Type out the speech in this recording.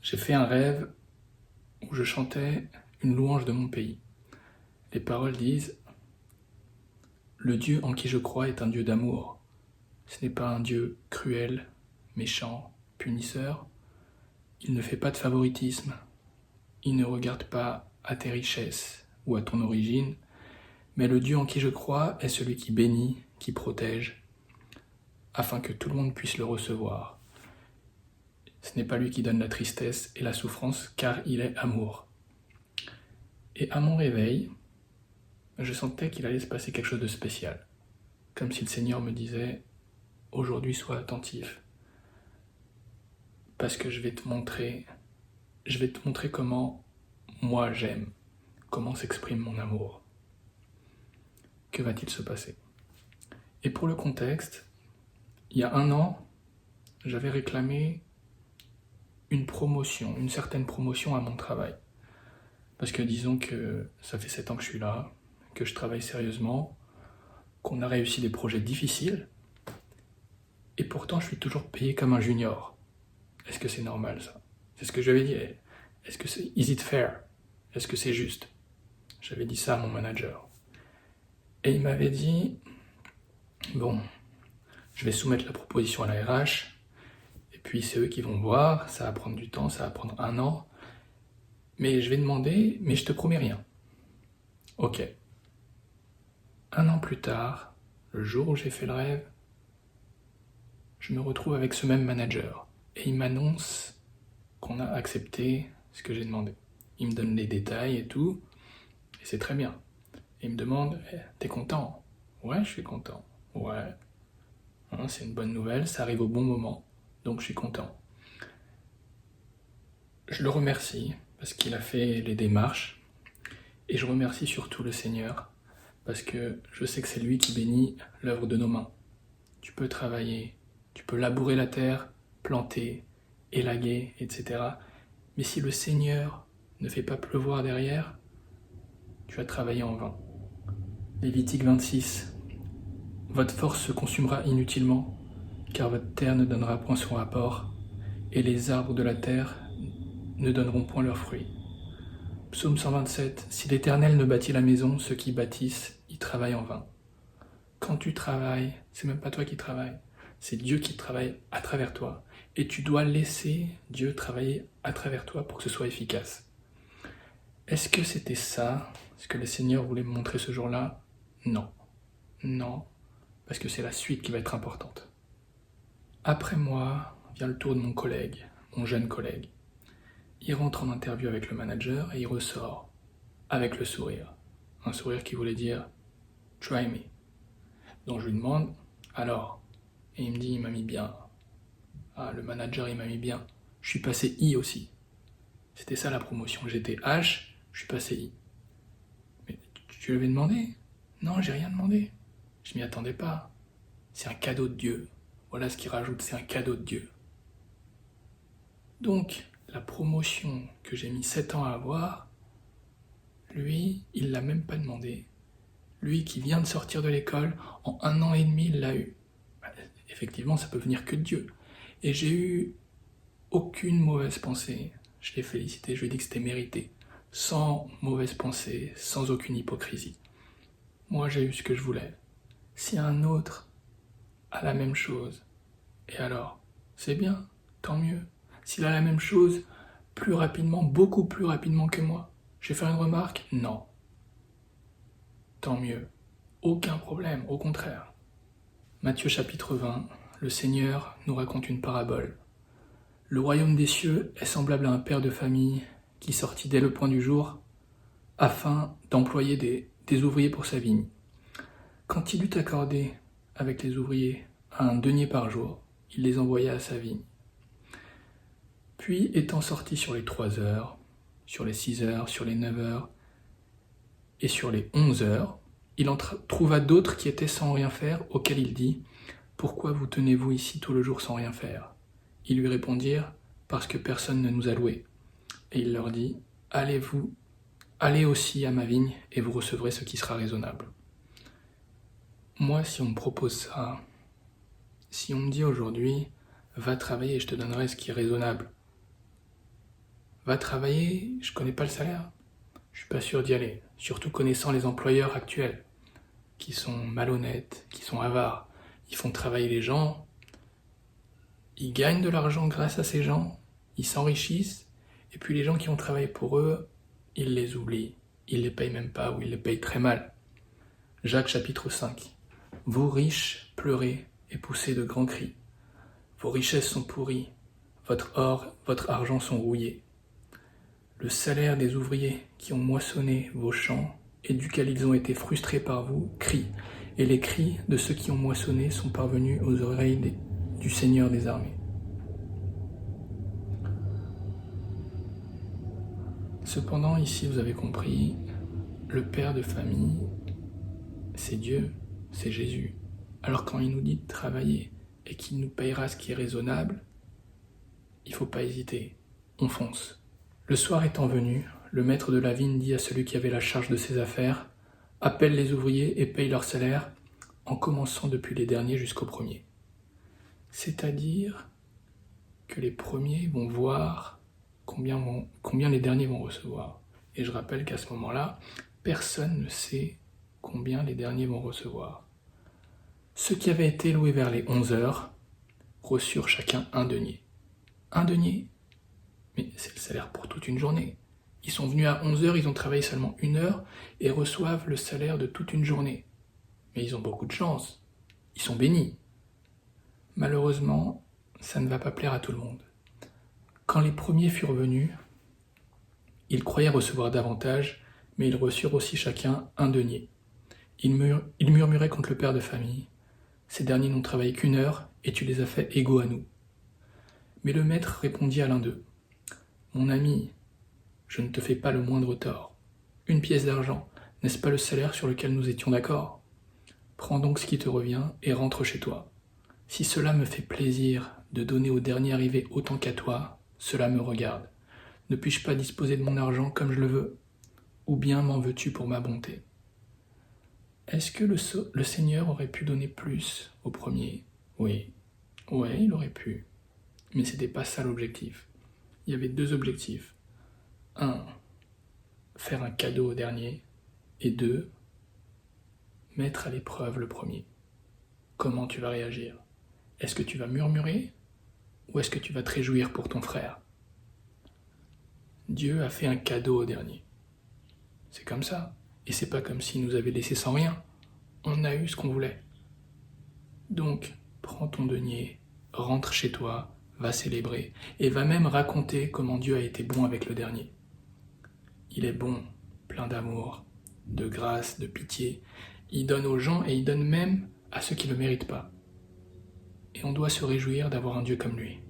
J'ai fait un rêve où je chantais une louange de mon pays. Les paroles disent « Le Dieu en qui je crois est un Dieu d'amour. Ce n'est pas un Dieu cruel, méchant, punisseur. Il ne fait pas de favoritisme. Il ne regarde pas à tes richesses ou à ton origine, mais le Dieu en qui je crois est celui qui bénit, qui protège, afin que tout le monde puisse le recevoir. Ce n'est pas lui qui donne la tristesse et la souffrance, car il est amour. » Et à mon réveil, je sentais qu'il allait se passer quelque chose de spécial. Comme si le Seigneur me disait « Aujourd'hui, sois attentif, parce que je vais te montrer comment moi j'aime, comment s'exprime mon amour. » Que va-t-il se passer? Et pour le contexte, il y a 1 an, j'avais réclamé une certaine promotion à mon travail. Parce que disons que ça fait 7 ans que je suis là, que je travaille sérieusement, qu'on a réussi des projets difficiles, et pourtant je suis toujours payé comme un junior. Est-ce que c'est normal ça? C'est ce que j'avais dit. Est-ce que c'est is it fair? Est-ce que c'est juste? J'avais dit ça à mon manager. Et il m'avait dit, bon, je vais soumettre la proposition à la RH, et puis c'est eux qui vont voir, ça va prendre du temps, ça va prendre 1 an, mais je vais demander, mais je te promets rien. Ok. 1 an plus tard, le jour où j'ai fait le rêve, je me retrouve avec ce même manager, et il m'annonce qu'on a accepté ce que j'ai demandé. Il me donne les détails et tout, et c'est très bien. Et il me demande, t'es content? Ouais, je suis content. Ouais. Hein, c'est une bonne nouvelle, ça arrive au bon moment, donc je suis content. Je le remercie parce qu'il a fait les démarches, et je remercie surtout le Seigneur parce que je sais que c'est lui qui bénit l'œuvre de nos mains. Tu peux travailler, tu peux labourer la terre, planter, élaguer, etc. Mais si le Seigneur ne fait pas pleuvoir derrière, tu as travaillé en vain. Lévitique 26. Votre force se consumera inutilement, car votre terre ne donnera point son rapport, et les arbres de la terre ne donneront point leurs fruits. Psaume 127. Si l'Éternel ne bâtit la maison, ceux qui bâtissent y travaillent en vain. Quand tu travailles, c'est même pas toi qui travailles, c'est Dieu qui travaille à travers toi. Et tu dois laisser Dieu travailler à travers toi pour que ce soit efficace. Est-ce que c'était ça, ce que le Seigneur voulait me montrer ce jour-là? Non. Non, parce que c'est la suite qui va être importante. Après moi, vient le tour de mon collègue, mon jeune collègue. Il rentre en interview avec le manager et il ressort avec le sourire. Un sourire qui voulait dire « try me ». Donc je lui demande « alors ?» Et il me dit « il m'a mis bien ». Ah, le manager il m'a mis bien. Je suis passé I aussi. C'était ça la promotion. J'étais H, je suis passé I. Mais tu lui avais demandé? Non, j'ai rien demandé. Je m'y attendais pas. C'est un cadeau de Dieu. Voilà ce qu'il rajoute, c'est un cadeau de Dieu. Donc, la promotion que j'ai mis 7 ans à avoir, lui, il l'a même pas demandé. Lui qui vient de sortir de l'école, en 1 an et demi, il l'a eu. Effectivement, ça peut venir que de Dieu. Et j'ai eu aucune mauvaise pensée. Je l'ai félicité, je lui ai dit que c'était mérité. Sans mauvaise pensée, sans aucune hypocrisie. Moi, j'ai eu ce que je voulais. Si un autre a la même chose, et alors, c'est bien, tant mieux. S'il a la même chose, plus rapidement, beaucoup plus rapidement que moi, je vais faire une remarque? Non. Tant mieux. Aucun problème, au contraire. Matthieu chapitre 20, le Seigneur nous raconte une parabole. Le royaume des cieux est semblable à un père de famille qui sortit dès le point du jour afin d'employer des ouvriers pour sa vigne. Quand il eut accordé avec les ouvriers 1 denier par jour, il les envoya à sa vigne. Puis, étant sorti sur les 3 heures, sur les 6 heures, sur les 9 heures et sur les 11 heures, il en trouva d'autres qui étaient sans rien faire, auxquels il dit « Pourquoi vous tenez-vous ici tout le jour sans rien faire ?» Ils lui répondirent « Parce que personne ne nous a loués. » Et il leur dit « Allez aussi à ma vigne et vous recevrez ce qui sera raisonnable. » Moi, si on me propose ça, si on me dit aujourd'hui « Va travailler et je te donnerai ce qui est raisonnable », Va travailler, je connais pas le salaire. Je suis pas sûr d'y aller, surtout connaissant les employeurs actuels, qui sont malhonnêtes, qui sont avares. Ils font travailler les gens, ils gagnent de l'argent grâce à ces gens, ils s'enrichissent, et puis les gens qui ont travaillé pour eux, ils les oublient. Ils les payent même pas ou ils les payent très mal. Jacques chapitre 5. Vous riches, pleurez et poussez de grands cris. Vos richesses sont pourries, votre or, votre argent sont rouillés. Le salaire des ouvriers qui ont moissonné vos champs et duquel ils ont été frustrés par vous crie, et les cris de ceux qui ont moissonné sont parvenus aux oreilles du Seigneur des armées. Cependant, ici vous avez compris, le père de famille, c'est Dieu, c'est Jésus. Alors quand il nous dit de travailler et qu'il nous payera ce qui est raisonnable, il ne faut pas hésiter, on fonce. Le soir étant venu, le maître de la vigne dit à celui qui avait la charge de ses affaires, « Appelle les ouvriers et paye leur salaire, en commençant depuis les derniers jusqu'aux premiers. » C'est-à-dire que les premiers vont voir combien les derniers vont recevoir. Et je rappelle qu'à ce moment-là, personne ne sait combien les derniers vont recevoir. Ceux qui avaient été loués vers les 11 heures reçurent chacun un denier. Un denier? Mais c'est le salaire pour toute une journée. Ils sont venus à 11 heures, ils ont travaillé seulement 1 heure et reçoivent le salaire de toute une journée. Mais ils ont beaucoup de chance. Ils sont bénis. Malheureusement, ça ne va pas plaire à tout le monde. Quand les premiers furent venus, ils croyaient recevoir davantage, mais ils reçurent aussi chacun un denier. Ils murmuraient contre le père de famille. Ces derniers n'ont travaillé qu'1 heure et tu les as fait égaux à nous. Mais le maître répondit à l'un d'eux. Mon ami, je ne te fais pas le moindre tort. 1 pièce d'argent, n'est-ce pas le salaire sur lequel nous étions d'accord? Prends donc ce qui te revient et rentre chez toi. Si cela me fait plaisir de donner au dernier arrivé autant qu'à toi, cela me regarde. Ne puis-je pas disposer de mon argent comme je le veux? Ou bien m'en veux-tu pour ma bonté? Est-ce que le Seigneur aurait pu donner plus au premier? Oui, il aurait pu. Mais c'était pas ça l'objectif. Il y avait 2 objectifs. 1, faire un cadeau au dernier. Et 2, mettre à l'épreuve le premier. Comment tu vas réagir? Est-ce que tu vas murmurer? Ou est-ce que tu vas te réjouir pour ton frère? Dieu a fait un cadeau au dernier. C'est comme ça. Et c'est pas comme s'il nous avait laissé sans rien. On a eu ce qu'on voulait. Donc, prends ton denier, rentre chez toi, va célébrer, et va même raconter comment Dieu a été bon avec le dernier. Il est bon, plein d'amour, de grâce, de pitié. Il donne aux gens et il donne même à ceux qui ne le méritent pas. Et on doit se réjouir d'avoir un Dieu comme lui.